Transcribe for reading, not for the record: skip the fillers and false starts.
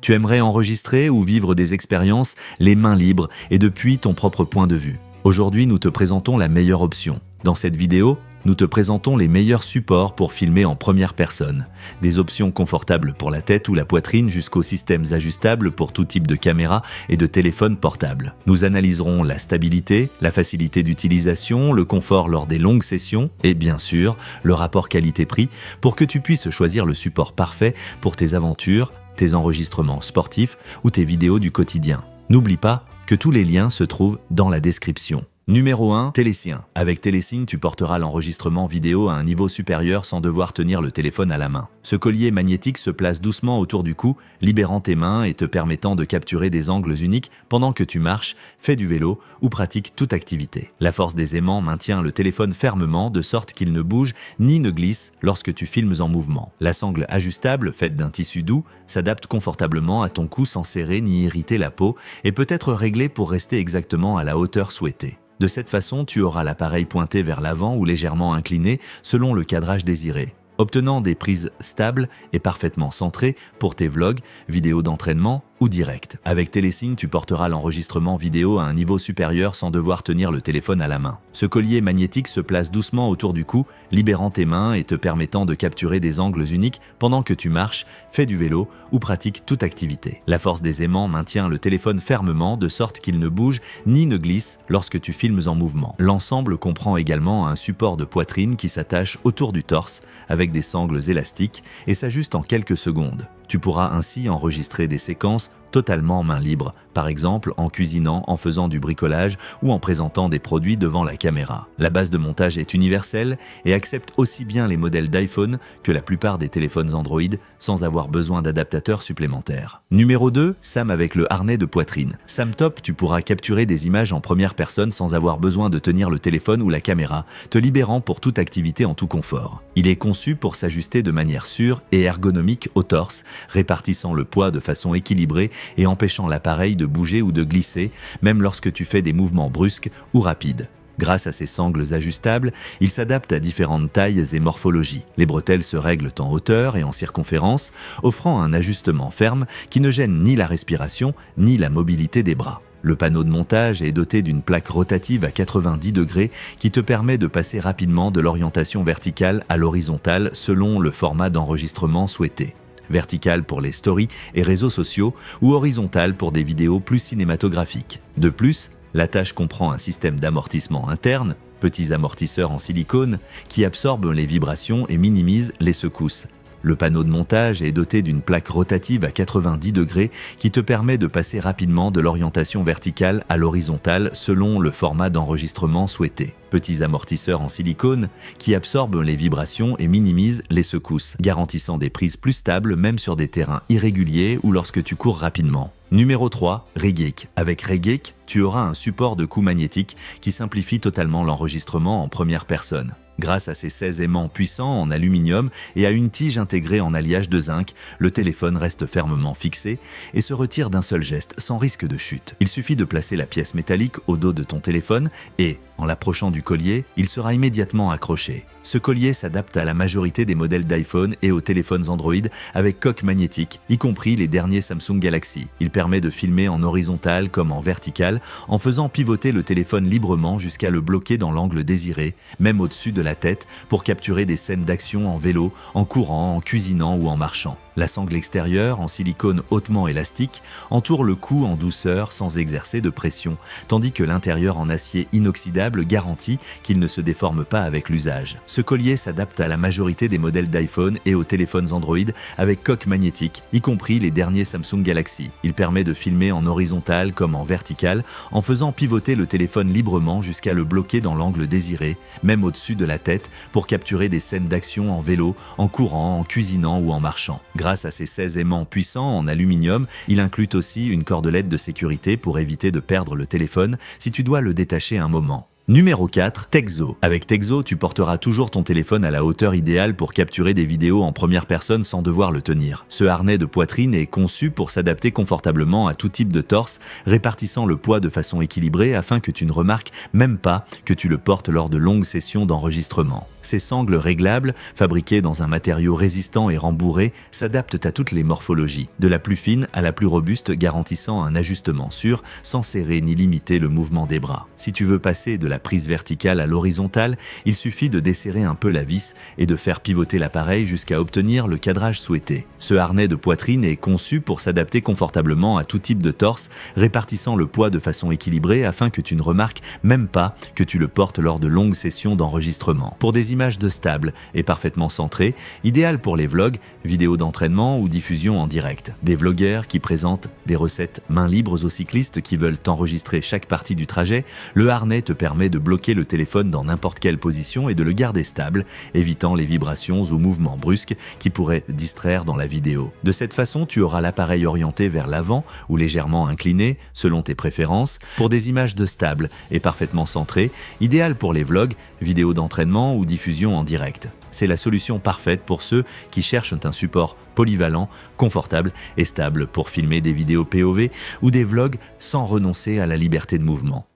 Tu aimerais enregistrer ou vivre des expériences les mains libres et depuis ton propre point de vue. Aujourd'hui, nous te présentons la meilleure option. Dans cette vidéo, nous te présentons les meilleurs supports pour filmer en première personne. Des options confortables pour la tête ou la poitrine jusqu'aux systèmes ajustables pour tout type de caméra et de téléphone portable. Nous analyserons la stabilité, la facilité d'utilisation, le confort lors des longues sessions et bien sûr, le rapport qualité-prix pour que tu puisses choisir le support parfait pour tes aventures, tes enregistrements sportifs ou tes vidéos du quotidien. N'oublie pas que tous les liens se trouvent dans la description. Numéro 1, Telesyn. Avec Telesyn, tu porteras l'enregistrement vidéo à un niveau supérieur sans devoir tenir le téléphone à la main. Ce collier magnétique se place doucement autour du cou, libérant tes mains et te permettant de capturer des angles uniques pendant que tu marches, fais du vélo ou pratiques toute activité. La force des aimants maintient le téléphone fermement de sorte qu'il ne bouge ni ne glisse lorsque tu filmes en mouvement. La sangle ajustable, faite d'un tissu doux, s'adapte confortablement à ton cou sans serrer ni irriter la peau et peut être réglée pour rester exactement à la hauteur souhaitée. De cette façon, tu auras l'appareil pointé vers l'avant ou légèrement incliné selon le cadrage désiré, obtenant des prises stables et parfaitement centrées pour tes vlogs, vidéos d'entraînement ou direct. Avec Telesyn, tu porteras l'enregistrement vidéo à un niveau supérieur sans devoir tenir le téléphone à la main. Ce collier magnétique se place doucement autour du cou, libérant tes mains et te permettant de capturer des angles uniques pendant que tu marches, fais du vélo ou pratiques toute activité. La force des aimants maintient le téléphone fermement de sorte qu'il ne bouge ni ne glisse lorsque tu filmes en mouvement. L'ensemble comprend également un support de poitrine qui s'attache autour du torse avec des sangles élastiques et s'ajuste en quelques secondes. Tu pourras ainsi enregistrer des séquences totalement main libre, par exemple en cuisinant, en faisant du bricolage ou en présentant des produits devant la caméra. La base de montage est universelle et accepte aussi bien les modèles d'iPhone que la plupart des téléphones Android sans avoir besoin d'adaptateurs supplémentaires. Numéro 2, SAM avec le harnais de poitrine. SAM Top, tu pourras capturer des images en première personne sans avoir besoin de tenir le téléphone ou la caméra, te libérant pour toute activité en tout confort. Il est conçu pour s'ajuster de manière sûre et ergonomique au torse, répartissant le poids de façon équilibrée et empêchant l'appareil de bouger ou de glisser, même lorsque tu fais des mouvements brusques ou rapides. Grâce à ses sangles ajustables, il s'adapte à différentes tailles et morphologies. Les bretelles se règlent en hauteur et en circonférence, offrant un ajustement ferme qui ne gêne ni la respiration ni la mobilité des bras. Le panneau de montage est doté d'une plaque rotative à 90 degrés qui te permet de passer rapidement de l'orientation verticale à l'horizontale selon le format d'enregistrement souhaité. Verticale pour les stories et réseaux sociaux ou horizontale pour des vidéos plus cinématographiques. De plus, la tâche comprend un système d'amortissement interne, petits amortisseurs en silicone, qui absorbent les vibrations et minimisent les secousses. Le panneau de montage est doté d'une plaque rotative à 90 degrés qui te permet de passer rapidement de l'orientation verticale à l'horizontale selon le format d'enregistrement souhaité. Petits amortisseurs en silicone qui absorbent les vibrations et minimisent les secousses, garantissant des prises plus stables même sur des terrains irréguliers ou lorsque tu cours rapidement. Numéro 3, Regeek. Avec Regeek, tu auras un support de cou magnétique qui simplifie totalement l'enregistrement en première personne. Grâce à ses 16 aimants puissants en aluminium et à une tige intégrée en alliage de zinc, le téléphone reste fermement fixé et se retire d'un seul geste sans risque de chute. Il suffit de placer la pièce métallique au dos de ton téléphone et, en l'approchant du collier, il sera immédiatement accroché. Ce collier s'adapte à la majorité des modèles d'iPhone et aux téléphones Android avec coque magnétique, y compris les derniers Samsung Galaxy. Il permet de filmer en horizontal comme en vertical en faisant pivoter le téléphone librement jusqu'à le bloquer dans l'angle désiré, même au-dessus de la tête pour capturer des scènes d'action en vélo, en courant, en cuisinant ou en marchant. La sangle extérieure, en silicone hautement élastique, entoure le cou en douceur sans exercer de pression, tandis que l'intérieur en acier inoxydable garantit qu'il ne se déforme pas avec l'usage. Ce collier s'adapte à la majorité des modèles d'iPhone et aux téléphones Android avec coque magnétique, y compris les derniers Samsung Galaxy. Il permet de filmer en horizontal comme en vertical, en faisant pivoter le téléphone librement jusqu'à le bloquer dans l'angle désiré, même au-dessus de la tête, pour capturer des scènes d'action en vélo, en courant, en cuisinant ou en marchant. Grâce à ses 16 aimants puissants en aluminium, il inclut aussi une cordelette de sécurité pour éviter de perdre le téléphone si tu dois le détacher un moment. Numéro 4, Texo. Avec Texo, tu porteras toujours ton téléphone à la hauteur idéale pour capturer des vidéos en première personne sans devoir le tenir. Ce harnais de poitrine est conçu pour s'adapter confortablement à tout type de torse, répartissant le poids de façon équilibrée afin que tu ne remarques même pas que tu le portes lors de longues sessions d'enregistrement. Ces sangles réglables, fabriquées dans un matériau résistant et rembourré, s'adaptent à toutes les morphologies, de la plus fine à la plus robuste, garantissant un ajustement sûr, sans serrer ni limiter le mouvement des bras. Si tu veux passer de la prise verticale à l'horizontale, il suffit de desserrer un peu la vis et de faire pivoter l'appareil jusqu'à obtenir le cadrage souhaité. Ce harnais de poitrine est conçu pour s'adapter confortablement à tout type de torse, répartissant le poids de façon équilibrée afin que tu ne remarques même pas que tu le portes lors de longues sessions d'enregistrement. Pour des images de stable et parfaitement centrées, idéal pour les vlogs, vidéos d'entraînement ou diffusion en direct. Des vlogueurs qui présentent des recettes mains libres aux cyclistes qui veulent enregistrer chaque partie du trajet, le harnais te permet de bloquer le téléphone dans n'importe quelle position et de le garder stable, évitant les vibrations ou mouvements brusques qui pourraient distraire dans la vidéo. De cette façon, tu auras l'appareil orienté vers l'avant ou légèrement incliné, selon tes préférences, pour des images de stable et parfaitement centrées, idéal pour les vlogs, vidéos d'entraînement ou diffusion en direct. C'est la solution parfaite pour ceux qui cherchent un support polyvalent, confortable et stable pour filmer des vidéos POV ou des vlogs sans renoncer à la liberté de mouvement.